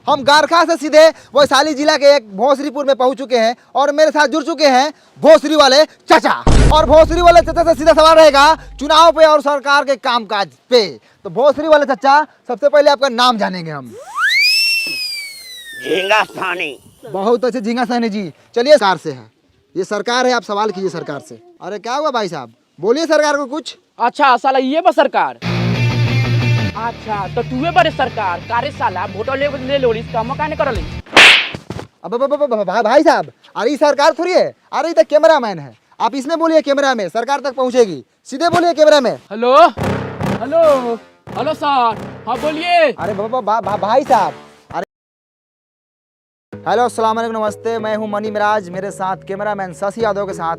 हम गारखा से सीधे वैशाली जिला के एक भोसरीपुर में पहुंच चुके हैं और मेरे साथ जुड़ चुके हैं भोसरी वाले चाचा। और भोसरी वाले चाचा से सीधा सवाल रहेगा चुनाव पे और सरकार के कामकाज पे। तो भोसरी वाले चाचा, सबसे पहले आपका नाम जानेंगे हम। झींगा सानी। बहुत अच्छे झींगा सानी जी। चलिए, सरकार से है, ये सरकार है, आप सवाल कीजिए सरकार से। अरे क्या हुआ भाई साहब, बोलिए सरकार को कुछ। अच्छा साला ये बा सरकार। अच्छा तो तूहे बड़े सरकार कारे साला वोटो ले लो इसका मौका नहीं करली। अब भाई साहब, अरे ये सरकार थोड़ी है, अरे ये तो कैमरा मैन है। आप इसमें बोलिए कैमरा में, सरकार तक पहुंचेगी। सीधे बोलिए कैमरा में। हेलो हेलो हेलो सर, हाँ बोलिए। अरे भाई साहब, अरे हेलो, अस्सलाम वालेकुम, नमस्ते। मैं हूं मनी मिराज, मेरे साथ कैमरामैन शशि यादव के साथ।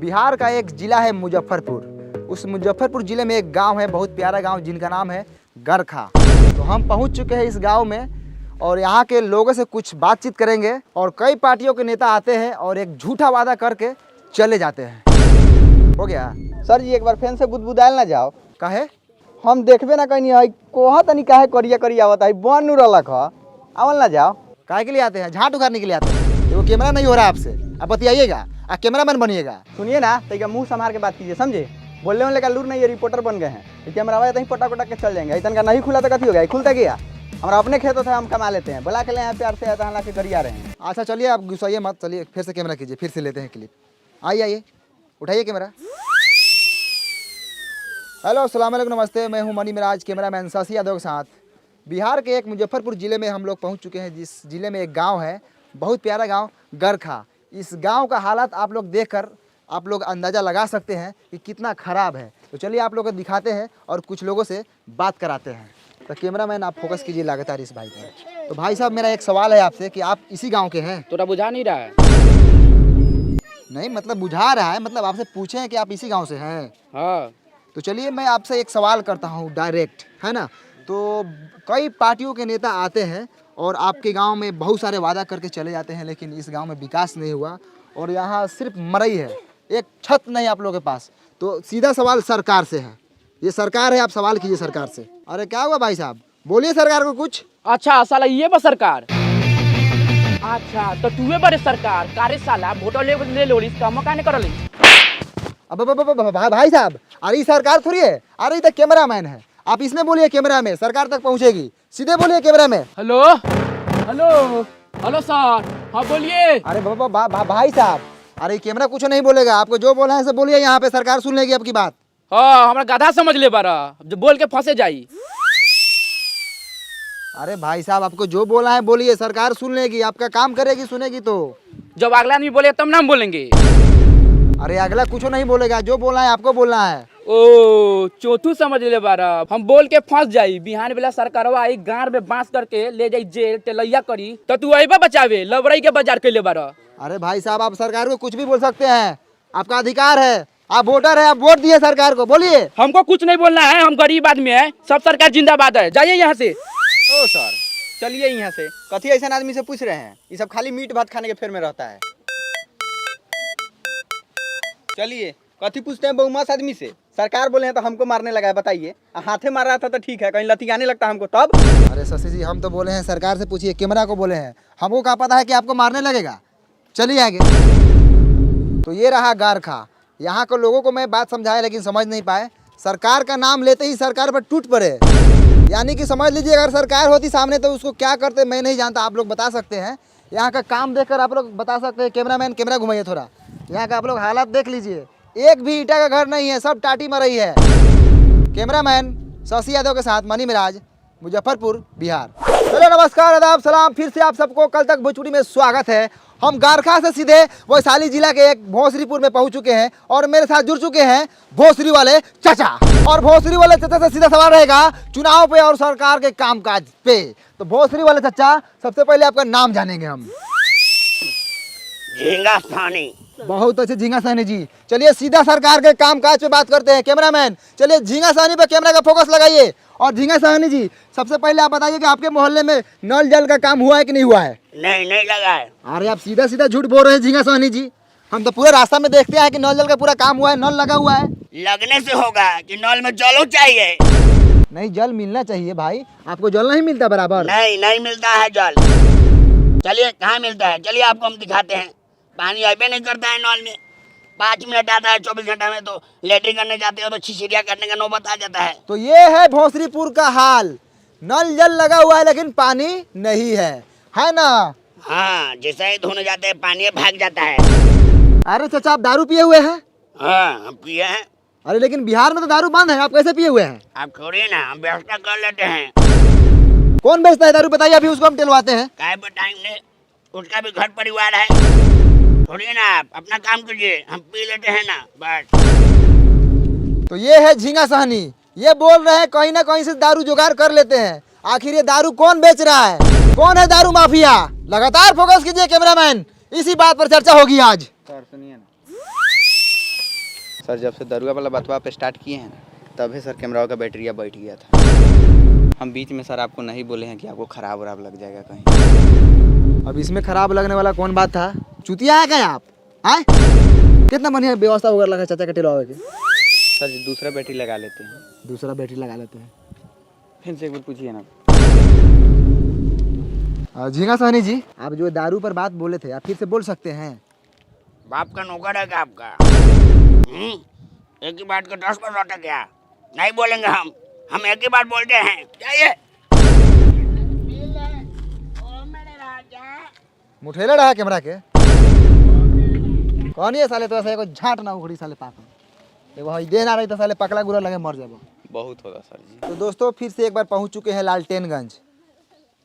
बिहार का एक जिला है मुजफ्फरपुर। उस मुजफ्फरपुर जिले में एक गांव है, बहुत प्यारा गांव, जिनका नाम है गरखा। तो हम पहुंच चुके हैं इस गांव में और यहाँ के लोगों से कुछ बातचीत करेंगे। और कई पार्टियों के नेता आते हैं और एक झूठा वादा करके चले जाते हैं। हो गया सर जी, एक बार फैन से बुदबुदायल ना जाओ। काहे? हम देखबे ना कहीं है कोहा तनी काहे करिया करिया आवत है बन नु रहलक ह आवल ना जाओ। काहे के लिए आते हैं? झाट उखाड़ने के लिए आते हैं। वो कैमरा नहीं हो रहा आपसे, आप बतियाइएगा, आप कैमरामैन बनिएगा। सुनिए ना, तो मुंह संभाल के बात कीजिए, समझे? बोलने वाले का लूर नहीं, ये रिपोर्टर बन गए हैं। कैमरा आया तो पटा पटा के चल जाएंगे। इतना का नहीं खुला तो कथी हो गया, खुलता गया। हमारा अपने खेत था, हम कमा लेते हैं। बुला के ले यहाँ प्यार से आता के गरिया रहे हैं। अच्छा चलिए, आप गुस्साइए मत, चलिए फिर से कैमरा कीजिए, फिर से लेते हैं क्लिप। आइए उठाइए कैमरा। हेलो, अस्सलाम वालेकुम, नमस्ते। मैं हूं मनी मिराज, कैमरामैन शशि यादव के साथ। बिहार के एक मुजफ्फरपुर ज़िले में हम लोग पहुंच चुके हैं, जिस ज़िले में एक गांव है, बहुत प्यारा गांव गरखा। इस गांव का हालात आप लोग देखकर आप लोग अंदाज़ा लगा सकते हैं कि कितना ख़राब है। तो चलिए आप लोगों को दिखाते हैं और कुछ लोगों से बात कराते हैं। तो कैमरामैन आप फोकस कीजिए लगातार इस भाई पर। तो भाई साहब, मेरा एक सवाल है आपसे कि आप इसी गाँव के हैं? तोरा बुझा नहीं रहा है? नहीं मतलब बुझा रहा है, मतलब आपसे पूछे हैं कि आप इसी गाँव से हैं। हाँ तो चलिए मैं आपसे एक सवाल करता हूँ डायरेक्ट, है ना। तो कई पार्टियों के नेता आते हैं और आपके गांव में बहुत सारे वादा करके चले जाते हैं, लेकिन इस गांव में विकास नहीं हुआ और यहाँ सिर्फ मरई है, एक छत नहीं आप लोगों के पास। तो सीधा सवाल सरकार से है, ये सरकार है, आप सवाल कीजिए सरकार से। अरे क्या हुआ भाई साहब, बोलिए सरकार को कुछ। अच्छा साला ये बा सरकार। अच्छा तो तूहे बड़े सरकार कारे साला वोटो ले लो इसका मौका नहीं करली। अब भाई साहब, अरे ये सरकार थोड़ी है, अरे ये तो कैमरा मैन है। आप इसमें बोलिए कैमरा में, सरकार तक पहुंचेगी। सीधे बोलिए कैमरा में। हेलो हेलो हेलो सर, हाँ बोलिए। अरे भाई साहब, अरे कैमरा कुछ नहीं बोलेगा, आपको जो बोला है सब बोलिए, यहाँ पे सरकार सुन लेगी आपकी बात। हाँ हमारा गधा समझ ले बारा, जो बोल के फंसे जाई। अरे भाई साहब, आपको जो बोला है बोलिए, सरकार सुन लेगी, आपका काम करेगी, सुनेगी तो। जब अगला आदमी बोले तब ना हम बोलेंगे। अरे अगला कुछ नहीं बोलेगा, जो बोलना है आपको बोलना है। ओ चौथू समझ ले बारा, हम बोल के फंस जाई। बिहान बेला सरकारवा आई गांव में बांस करके ले जाई जेल तेलैया करी, तो तू अइबा बचावे लबरई के बाजार के ले बारा। अरे भाई साहब, आप सरकार को कुछ भी बोल सकते हैं, आपका अधिकार है, आप वोटर है, आप वोट दिए सरकार को, बोलिए। हमको कुछ नहीं बोलना है, हम गरीब आदमी है, सब सरकार जिंदाबाद है, जाइए यहाँ से। ओ सर, चलिए यहाँ से। कथी ऐसा आदमी से पूछ रहे हैं? ये सब खाली मीट भात खाने के फेर में रहता है। चलिए, कथी पूछते हैं बहुमत आदमी से? सरकार बोले हैं तो हमको मारने लगा है, बताइए। हाथे मार रहा था तो ठीक है, कहीं लतियाने लगता हमको तब। अरे शशि जी, हम तो बोले हैं सरकार से पूछिए, कैमरा को बोले हैं, हमको क्या पता है कि आपको मारने लगेगा। चलिए आगे। तो ये रहा गारखा। यहाँ के लोगों को मैं बात समझाया लेकिन समझ नहीं पाए। सरकार का नाम लेते ही सरकार पर टूट पड़े, यानी कि समझ लीजिए अगर सरकार होती सामने तो उसको क्या करते मैं नहीं जानता, आप लोग बता सकते हैं। यहाँ का काम देखकर आप लोग बता सकते हैं। कैमरामैन कैमरा घुमाइए थोड़ा, यहाँ का आप लोग हालात देख लीजिए, एक भी ईटा का घर नहीं है, सब टाटी मरई है। कैमरामैन शशि यादव के साथ मनी मिराज, मुजफ्फरपुर, बिहार। चलो नमस्कार, आदाब, सलाम, फिर से आप सबको कल तक भोजपुरी में स्वागत है। हम गारखा से सीधे वैशाली जिला के एक भोसरीपुर में पहुंच चुके हैं और मेरे साथ जुड़ चुके हैं भोसरी वाले चाचा। और भोसरी वाले चाचा से सीधा सवाल रहेगा चुनाव पे और सरकार के कामकाज पे। तो भोसरी वाले चाचा, सबसे पहले आपका नाम जानेंगे हम। झींगा सानी। बहुत अच्छे झींगा सानी जी। चलिए सीधा सरकार के कामकाज पे बात करते हैं। कैमरामैन चलिए झींगा सानी पे कैमरा का फोकस लगाइए। और झींगा सानी जी, सबसे पहले आप बताइए कि आपके मोहल्ले में नल जल का काम हुआ है कि नहीं हुआ है? नहीं लगा है। अरे आप सीधा सीधा झूठ बोल रहे हैं झींगा सानी जी, हम तो पूरे रास्ता में देखते हैं कि नल जल का पूरा काम हुआ है, नल लगा हुआ है। लगने से होगा कि नल में जलो चाहिए। नहीं, जल मिलना चाहिए भाई, आपको जल नहीं मिलता बराबर। नहीं नहीं मिलता है जल। चलिए कहाँ मिलता है, चलिए आपको हम दिखाते हैं। पानी अबे नहीं करता है नल में, 5 मिनट आता है 24 घंटा में। तो लेटरिन करने जाते हो तो छिछिरिया करने का नौबत आ जाता है। तो ये है भोसरीपुर का हाल, नल जल लगा हुआ है लेकिन पानी नहीं है ना। हाँ, जैसे ही धोने जाते हैं पानी भाग जाता है। अरे चाचा, आप दारू पिए हुए हैं? हाँ हम पिए हैं। अरे लेकिन बिहार में तो दारू बंद है, आप कैसे पिए हुए हैं? आप छोड़िए ना, हम व्यवस्था कर लेते हैं। कौन बेचता है दारू बताइए, अभी उसको हम टिलवाते हैं। काय बताएंगे, उसका भी घर परिवार है। छोड़िए ना, आप अपना काम कीजिए, हम पी लेते हैं ना बस। तो ये है झींगा सहनी, ये बोल रहे हैं कहीं ना कहीं से दारू जुगाड़ कर लेते हैं। आखिर ये दारू कौन बेच रहा है, कौन है दारू माफिया? लगातार फोकस कीजिए कैमरामैन, इसी बात पर चर्चा होगी आज। सर सुनिए ना सर, जब से दरुआ वाला बतवा पे स्टार्ट किए हैं ना, तभी सर कैमरा का बैटरिया बैठ गया था। हम बीच में सर आपको नहीं बोले हैं कि आपको खराब वराब लग जाएगा कहीं। अब इसमें खराब लगने वाला कौन बात था? चुतिया है क्या आप? आए कितना बढ़िया व्यवस्था वगैरह लगा चाचा के टिलवावे के। सर जी दूसरा बैटरी लगा लेते हैं। दूसरा बैटरी लगा लेते हैं। फिर से एक बार पूछिए ना। झींगा सहनी जी, आप जो दारू पर बात बोले थे, आप फिर से बोल सकते हैं? बाप का नौकर है क्या आपका? एक ही बात का 10 बार लौटा क्या? नहीं बोलेंगे हम एक ही बात बोलते हैं। जाइए। मुठेला रहा कैमरा के कौन ये साले, तो ऐसा एगो झाट ना उखड़ी साले पाक एगो हई दे ना रही तो साले पकला गुरा लगे मर जाबो। बहुत होगा सर जी। तो दोस्तों फिर से एक बार पहुंच चुके हैं लालटेनगंज।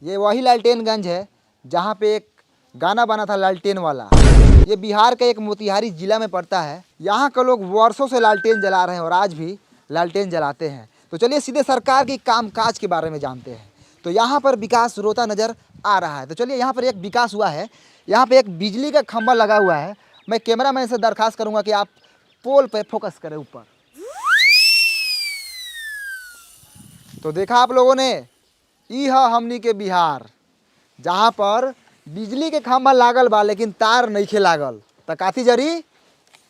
ये वही लालटेनगंज है जहां पे एक गाना बना था लालटेन वाला। ये बिहार का एक मोतिहारी जिला में पड़ता है। यहाँ के लोग वर्षों से लालटेन जला रहे हैं और आज भी लालटेन जलाते हैं। तो चलिए सीधे सरकार की कामकाज के बारे में जानते हैं। तो यहाँ पर विकास रोता नज़र आ रहा है। तो चलिए यहाँ पर एक विकास हुआ है, यहाँ पे एक बिजली का खंभा लगा हुआ है। मैं कैमरामैन से दरखास्त करूँगा कि आप पोल पे फोकस करें ऊपर। तो देखा आप लोगों ने, ई है हमनी के बिहार, जहाँ पर बिजली के खंभा लागल बा लेकिन तार नइखे लागल। त काथी जरी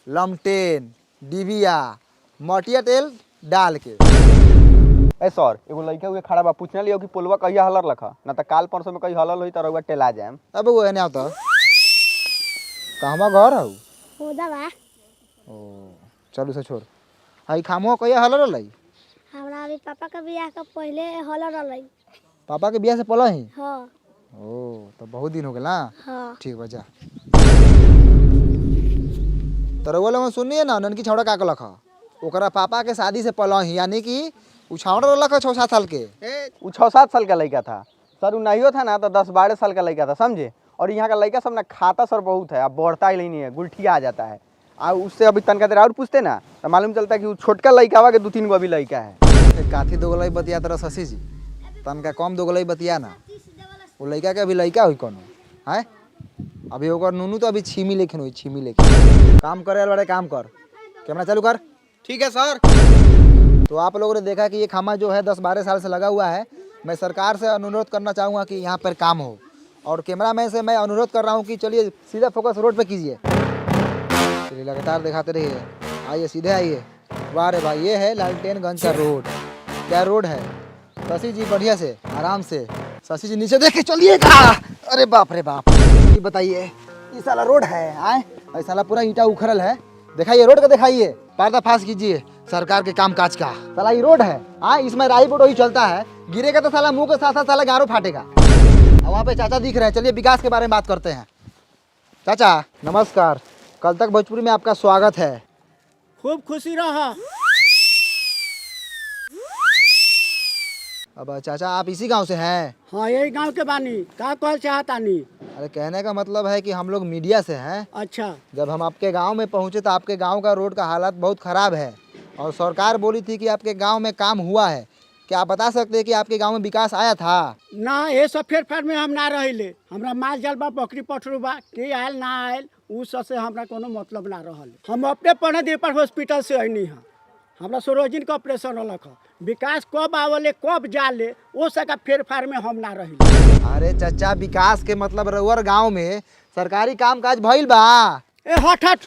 लमटेन डिबिया मटिया तेल डाल के। ए सर, एगो लड़का हुए खड़ा बा, पूछने लियो कि पुलवा कहिया हलर लखा ना, तो काल परसों में कहीं हलल होई तो रउआ टेला जाएम। अब वो है ना तो कहवा घर हऊ होदा बा। ओ चलू से छोड़। हई खामो कहिया हलर रही? हमरा अभी पापा का बियाह का पहले हल रही। पापा के बियाह से पहले ही? हाँ ओ तो बहुत दिन हो गया ना। हाँ। ठीक बा जा। तो रउआ लोग सुनिए ना, ननकी छौड़ा का लखा ओकरा पापा के शादी से पहले ही, यानी कि उ छौड़ा लखा 6-7 साल के। वो 6-7 साल का लड़का था सर, वो नहीं था ना तो 10-12 साल का लड़का था, समझे। और यहाँ का लड़का सब ना खाता सर बहुत है, अब बढ़ता ही नहीं है, गुलठिया आ जाता है। और उससे अभी तनका देर और पूछते ना तो मालूम चलता है कि वो छोटका लड़का हुआ के 2-3 गो अभी लड़का है। काथी दोगलई बतिया तरह शशि जी, तनका कम दोगलई बतिया ना। वो लड़का के अभी लड़का हुई कोनो है, अभी ओकर नूनू तो अभी छीमी लेखन हुई, छीमी लेखन। काम करे वाले काम कर, कैमरा चालू कर। ठीक है सर। तो आप लोगों ने देखा कि ये खामा जो है 10-12 साल से लगा हुआ है। मैं सरकार से अनुरोध करना चाहूँगा कि यहाँ पर काम हो, और कैमरामैन से मैं अनुरोध कर रहा हूँ कि चलिए सीधा फोकस रोड पे कीजिए। चलिए लगातार दिखाते रहिए, आइए सीधे आइए। वाह रे भाई, ये है लालटेनगंज का रोड। क्या रोड है शशि जी, बढ़िया से आराम से। शशि जी नीचे देख के चलिएगा। अरे बाप रे बाप, ये बताइए ये साला रोड है आए? ये साला पूरा ईंटा उखड़ल है। दिखाइए रोड का, दिखाइए, पर्दाफाश कीजिए सरकार के कामकाज का। साला ये रोड है इसमें राई बोट वही चलता है, गिरेगा तो साला मुंह के साथ साथ साला गारो फाटेगा। और वहाँ पे चाचा दिख रहे हैं। चलिए विकास के बारे में बात करते हैं। चाचा नमस्कार, कल तक भोजपुरी में आपका स्वागत है। खूब खुशी रहा। अब चाचा आप इसी गांव से हैं? हाँ यही गांव के बानी, का कहल चाहतानी? अरे कहने का मतलब है कि हम लोग मीडिया से हैं। अच्छा। जब हम आपके गांव में पहुंचे तो आपके गांव का रोड का हालत बहुत ख़राब है, और सरकार बोली थी कि आपके गांव में काम हुआ है। क्या आप बता सकते हैं कि आपके गांव में विकास आया था? ना ये सब फेर फार में हम ना रहिले। हमरा माल जाल बा, बकरी पठरू बा, के आयल ना आयल उ सब से हमरा कोनो मतलब ना रहल। हम अपने पढ़े दीपर हॉस्पिटल से अइनी है, हमरा सरोजिन का ऑपरेशन होलक है। विकास कब आवले कब जाले वो सका फेर फार में हम ना रहिले। अरे चाचा, विकास के मतलब रउअर गांव में सरकारी कामकाज भइल बा? ए हट हट,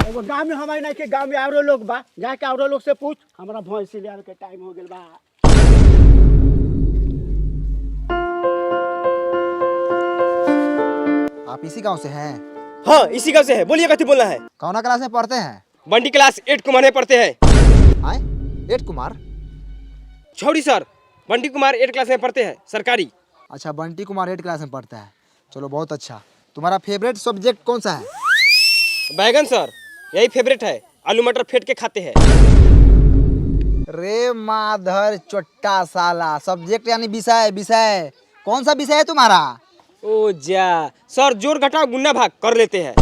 एगो गाँव में हमारे नहीं के गाँव में औरो लोग बा, जाके औरो लोग से पूछ। हमरा भैंसी ले आवे के टाइम हो गेल बा। आप इसी गांव से हैं? हाँ इसी गाँव से है। बोलिए कथी बोलना है? कौना क्लास में पढ़ते हैं? बंटी क्लास 8 कुमार में पढ़ते हैं। आए 8 कुमार? छोड़ी सर, बंटी कुमार 8 क्लास में पढ़ते हैं सरकारी। अच्छा, बंटी कुमार 8 क्लास में पढ़ता है। चलो बहुत अच्छा। तुम्हारा फेवरेट सब्जेक्ट कौन सा है? बैगन सर, यही फेवरेट है। आलू मटर फेंट के खाते हैं। रे माधर चोट्टा साला, सब्जेक्ट यानी विषय। विषय कौन सा विषय है तुम्हारा? ओ जा सर, जोड़ घटाव गुना भाग कर लेते हैं।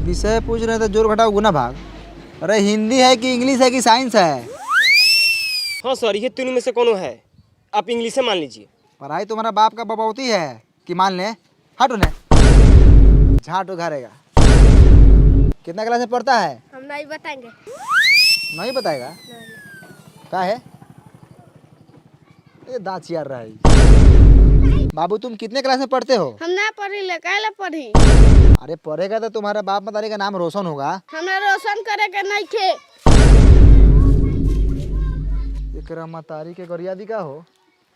विषय पूछ रहे थे, जोड़ घटाव गुना भाग। अरे हिंदी है कि इंग्लिश है कि साइंस है? हाँ सर, ये तीनों में से कौन है? आप इंग्लिश से मान लीजिए। पढ़ाई तुम्हारा बाप का बबौती है कि मान ले? हट उन्हें, झाट उघारेगा। कितना क्लास में पढ़ता है? हम नहीं बताएंगे। नहीं बताएगा? क्या है ये दांत चियार रहा है। बाबू तुम कितने क्लास में पढ़ते हो? हम ना पढ़ी ले, काहे पढ़ी? अरे पढ़ेगा तो तुम्हारा बाप मतारी का नाम रोशन होगा। हमरा रोशन करे के नहीं खे। एकरा मतारी के गरियादी का हो?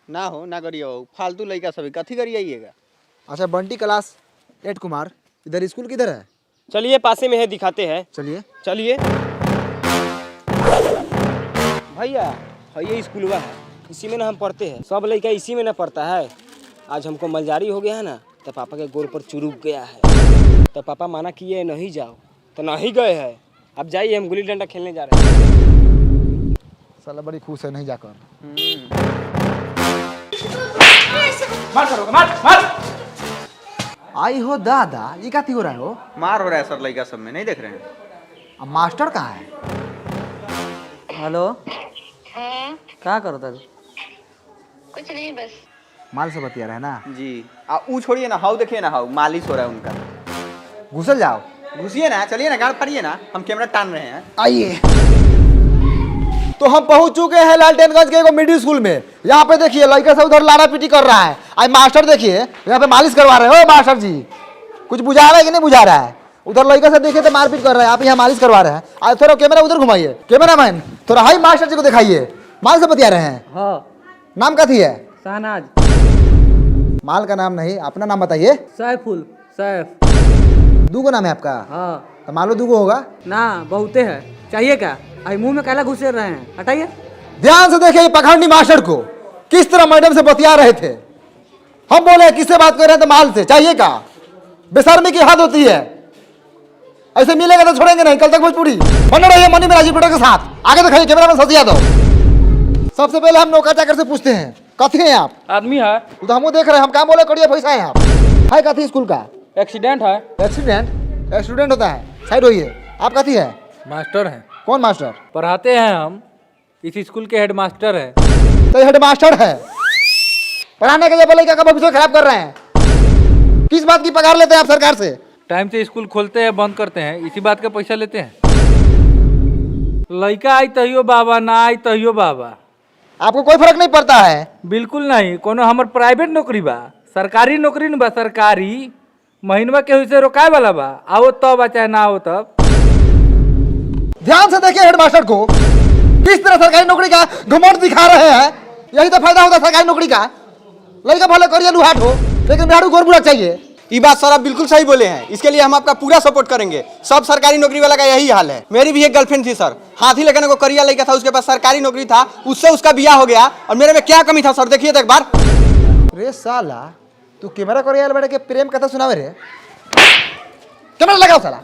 ना हो ना करिए हो, फालतू लड़का सभी कथी करिएगा। अच्छा, बंटी क्लास 8 कुमार, इधर स्कूल किधर है? चलिए पासे में है, दिखाते हैं। चलिए। चलिए भैया, ये स्कूलवा है, इसी में ना हम पढ़ते हैं। सब लड़का इसी में ना पढ़ता है। आज हमको मलजारी हो गया है ना, तो पापा के गोर पर चुरुक गया है। तो पापा माना किए नहीं जाओ, तो नहीं गए हैं। अब जाइए, हम गुल्ली डंडा खेलने जा रहे हैं। साला बड़ी खुश है नहीं जाकर। मार करोगे, मार। आई हो दादा, ये क्या हो रहा है? हो मार हो रहा है सर लड़का सब में, नहीं देख रहे हैं? अब मास्टर कहाँ है? हेलो, क्या करो तब? कुछ नहीं, बस माल से बतिया रहे ना जी। ऊ छोड़िए ना, हाउ देखिए ना, हाउ मालिश हो रहा है उनका। घुसल जाओ। घुसिए ना, चलिए ना, गाड़ फाड़िए ना, हम कैमरा टान रहे हैं। आइए। तो हम पहुंच चुके हैं लालटेनगंज के एक मिडिल स्कूल में। यहाँ पे देखिए लड़का से उधर लाड़ा पीटी कर रहा है। आज मास्टर देखिए यहाँ पे मालिश करवा रहे हो। मास्टर जी कुछ बुझा रहा है कि नहीं बुझा रहा है? उधर लड़का से देखिए तो मारपीट कर रहा है, आप यहाँ मालिश करवा रहे हैं। आज थोड़ा कैमरा उधर घुमाइए। कैमरा मैन थोड़ा हाई मास्टर जी को दिखाइए। माल से बतिया रहे हैं। हाँ, नाम कथी है? शहनाज। माल का नाम नहीं, अपना नाम बताइए। सैफुल, सैफ। दूगो नाम है आपका? हाँ। तो मालो दूगो होगा ना, बहुते है। चाहिए क्या? आई मुंह में कैला घुसे रहे हैं, हटाइए। ध्यान से देखिए पखंडी मास्टर को किस तरह मैडम से बतिया रहे थे। हम बोले किससे बात कर रहे हैं? तो माल से। चाहिए का? बेशर्मी की हद होती है। ऐसे मिलेगा तो छोड़ेंगे नहीं। कल तक भोजपुरी बने रहिए मनी में राजीव के साथ। आगे दिखाइए कैमरा में सतिया दो। सबसे पहले हम नौका चाकर से पूछते हैं, कथी हैं आप? आदमी है, तो हम देख रहे हैं, हम काम बोले करिए पैसा है आप। है कथी स्कूल का? एक्सीडेंट है। एक्सीडेंट? एक्सीडेंट होता है, साइड होइए। आप कथी है? मास्टर हैं, कौन मास्टर? पढ़ाते हैं हम। इस स्कूल के हेड मास्टर हैं। तो हेड मास्टर है, पढ़ाने के लिए बोले क्या भविष्य खराब कर रहे हैं? किस बात की पगार लेते हैं आप सरकार से? टाइम से स्कूल खोलते हैं, बंद करते हैं, इसी बात का पैसा लेते हैं। लड़का आई तहियो बाबा, ना आई तहियो बाबा। आपको कोई फर्क नहीं पड़ता है? बिल्कुल नहीं। कोनो हमर प्राइवेट नौकरी बा, सरकारी नौकरी न बा। सरकारी महीनवा केहू से रोकाए वाला बा। आओ तब, चाहे ना आओ तब। ध्यान से देखिए हेड मास्टर को किस तरह सरकारी नौकरी का घमंड दिखा रहे हैं। यही तो फायदा होता है सरकारी नौकरी का। लड़का भले करिए लुहाट हो, लेकिन बिहार को बुरा चाहिए। ये बात सर आप बिल्कुल सही बोले हैं। इसके लिए हम आपका पूरा सपोर्ट करेंगे। सब सरकारी नौकरी वाला का यही हाल है। मेरी भी एक गर्लफ्रेंड थी सर, हाथी लेकर को करिया लड़का था, उसके पास सरकारी नौकरी था, उससे उसका ब्याह हो गया। और मेरे में क्या कमी था सर, देखिए तो एक बार। रे साला तू कैमरा करिए बैठ के प्रेम कथा सुनावे रे। कैमरा लगाओ साला।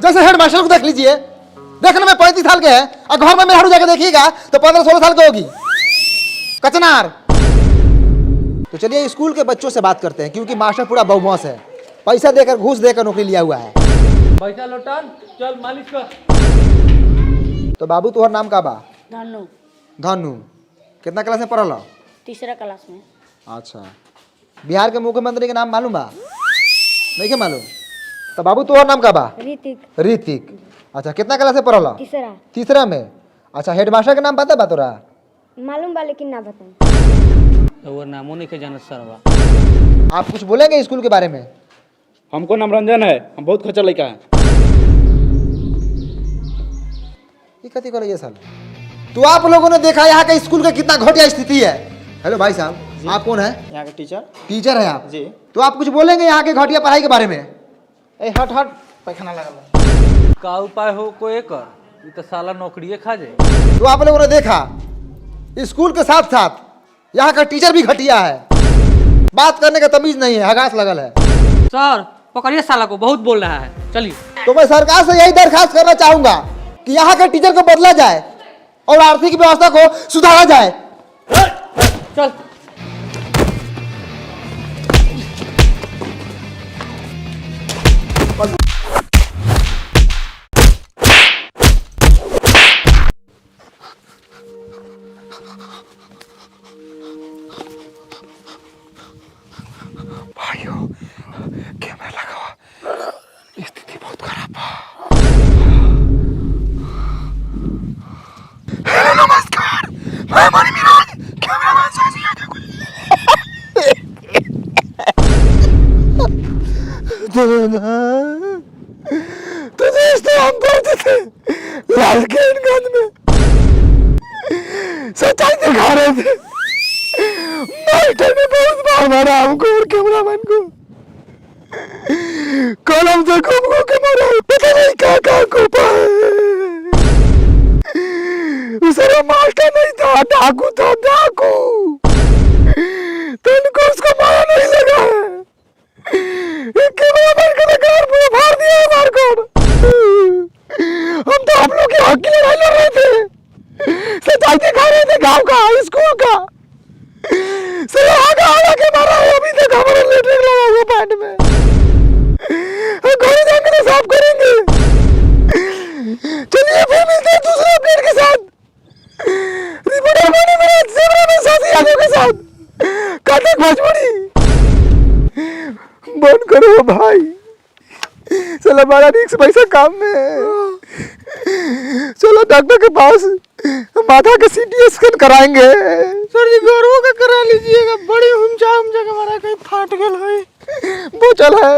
जैसे हेड मास्टर को देख लीजिए, देखने में 35 साल के है और घर में मेहरारू जाके देखिएगा तो 15-16 साल की होगी। कचनार। तो चलिए स्कूल के बच्चों से बात करते हैं, क्योंकि मास्टर पूरा बदमाश है। पैसा देकर, घूस देकर नौकरी लिया हुआ है। पैसा लौटान, चल मालिश कर। तो बाबू तुम्हारा नाम का बा? धनु, धनु। कितना क्लास में पढ़ल? तीसरा क्लास में। अच्छा, बिहार के मुख्यमंत्री के नाम मालूम बा? नहीं के मालूम? तो बाबू तुम्हारा नाम का बा? ऋतिक, ऋतिक। अच्छा, कितना क्लास में पढ़ल? तीसरा। तीसरा में। अच्छा, हेडमास्टर का नाम पता बा तोरा? मालूम बा लेकिन ना बताऊं। वो नामो नहीं के जानत सरवा। आप कुछ बोलेंगे स्कूल के बारे में? हमको नाम रंजन है, हम बहुत खच्चर लड़का है। ये कथी करे ये साल? तो आप लोगों ने देखा यहाँ के स्कूल का कितना घटिया स्थिति है। हेलो भाई साहब, आप कौन है? यहाँ के टीचर टीचर है आप जी। तो आप कुछ बोलेंगे यहाँ के घटिया पढ़ाई के बारे में? ए हट हट पैखाना लगल का उपाय हो को एकर, ई तो साला नौकरिए खा जाए। तो आप लोगों ने देखा स्कूल के साथ साथ यहाँ का टीचर भी घटिया है, बात करने का तमीज नहीं है, हगास लगल है। सर पकड़िए साला को, बहुत बोल रहा है, चलिए। तो मैं सरकार से यही दरखास्त करना चाहूंगा कि यहाँ के टीचर को बदला जाए और आर्थिक व्यवस्था को सुधारा जाए। चल भाइयों कैमरा लगा हुआ, स्थिति बहुत खराब है। हेलो नमस्कार, मैं मणि मिराज, कैमरामैन शशि यादव। तो दोस्तों हम पहुंचे थे लालकेनगंज में, सच्चाई दिखा रहे थे। मास्टर ने बहुत बार मारा हमको और कैमरामैन को, कलम से घूम के मारा, पता नहीं क्या को पाए। दूसरा मास्टर नहीं था, डाकू था, डाकू। तो उनको उसको मारा नहीं लगा है। एक कैमरामैन का कार पूरा फाड़ दिया है मार को। हम तो हम लोग के हक की लड़ाई लड़ रहे थे, सच्चाई दिखा रहे थे गाँव का, स्कूल का। के मारा है, अभी तक हमारा लेटरिन लगा हुआ पैंट में। घर जाकर तो साफ करेंगे। चलिए फिर मिलते हैं दूसरे अपडेट के साथ। रिपोर्टर मणि मिराज, कैमरामैन शशि यादव के साथ कथक भोजपुरी। बंद करो भाई, चलो हमारा रिक्स पैसा काम में है। चलो डॉक्टर के पास, माथा का सीटी स्कैन कराएंगे। सर जी गौरव का करा लीजिएगा, बड़ी हुमचा के मारा कहीं फाट गल है। वो चल है।